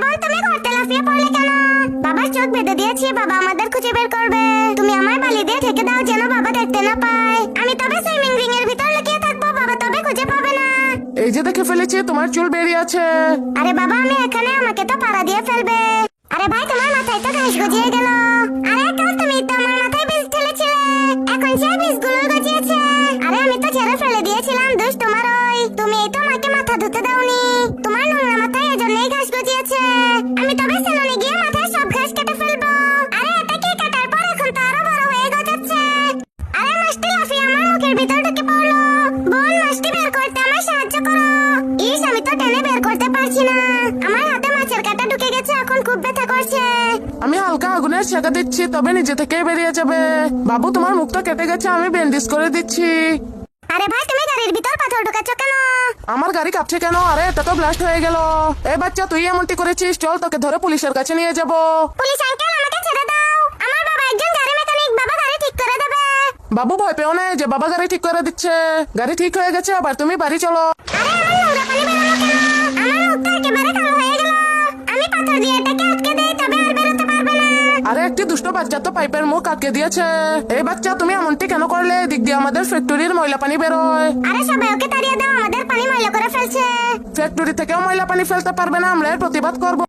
বোন, তুমি ঘরতে লাফিয়ে পড়লে কেন? বাবার চোখ বেঁধে দিয়েছি, বাবা আমাদের খুঁজে বের করবে। তুমি আমায় বালি দিয়ে ঢেকে দাও যেন বাবা দেখতে না পায়। আমি তবে সুইমিং রিং এর ভিতর লুকিয়ে থাকবো, বাবা তবে খুঁজে পাবে না। এই যে দেখে ফেলেছি তোমার চুল বেরিয়ে আছে। আরে বাবা, আমি এখানে, আমাকে তো পাড়া দিয়ে ফেলবে। আরে ভাই, তোমার মাথায় তো ঘাস গজিয়ে গেল। আরে কাল তুমি তো আমার মাথায় বীজ ঢেলেছিলে, এখন সেই বীজগুলো গজিয়েছে। আরে আমি তো ঝেড়ে ফেলে দিয়েছিলাম, দোষ তোমার। ওই তুমি তো আমাকে মাথা ধুতে দাওনি, তোমার নোংরা মাথায় এজন্যই ঘাস গজিয়েছে। আমি তবে সেলুনে গিয়ে মাথায় সব ঘাস কেটে ফেলবো। আরে এটা কি কাটার পর এখন তো আরো বড় হয়ে গজাচ্ছে। আরে মাছটি লাফিয়ে আমার মুখের ভিতর ঢুকে পড়লো। বোন, মাছটি বের করতে আমায় সাহায্য করো। ইস, আমি তো টেনে বের করতে পারছি না, আমার হাতে মাছের কাঁটা ঢুকে গেছে, এখন খুব ব্যথা করছে। আমি হালকা আগুনের ছেঁকা দিচ্ছি, তবে নিজে থেকে বেরিয়ে যাবে। বাবু, তোমার মুখটা কেটে গেছে, আমি ব্যান্ডেজ করে দিচ্ছি। আরে ভাই, তুমি গাড়ির ভিতর পাথর ঢুকাচ্ছ কেন? আমার গাড়ি কাঁপছে কেন? আরে এটা তো ব্লাস্ট হয়ে গেল। এই বাচ্চা, তুই এমনটি করেছিস, চল তোকে ধরে পুলিশের কাছে নিয়ে যাব। পুলিশ আঙ্কেল, আমাকে ছেড়ে দাও। আমার বাবা একজন গাড়ি মেকানিক, বাবা গাড়ি ঠিক করে দেবে। বাবু, ভয় পেও না, যে বাবা গাড়ি ঠিক করে দিচ্ছে। গাড়ি ঠিক হয়ে গেছে, আবার তুমি বাড়ি চলো। আরে আমার নোংরা পানি বেরোলো কেন? আমার মুখটা একেবারে কালো হয়ে গেল। আমি পাথর দিয়ে এটাকে আটকে দেই, তবে আর বেরোতে পারবে না। আরে একটি দুষ্ট বাচ্চা তো পাইপের মুখ আটকে দিয়েছে। এই বাচ্চা, তুমি এমনটি কেন করলে? দিক দিয়ে আমাদের ফ্যাক্টরির ময়লা পানি বেরোয়। আরে সবাই ওকে তাড়িয়ে দাও, আমাদের পানি ময়লা করে ফেলছে। ফ্যাক্টরি থেকেও ময়লা পানি ফেলতে পারবে না, আমরা এর প্রতিবাদ করবো।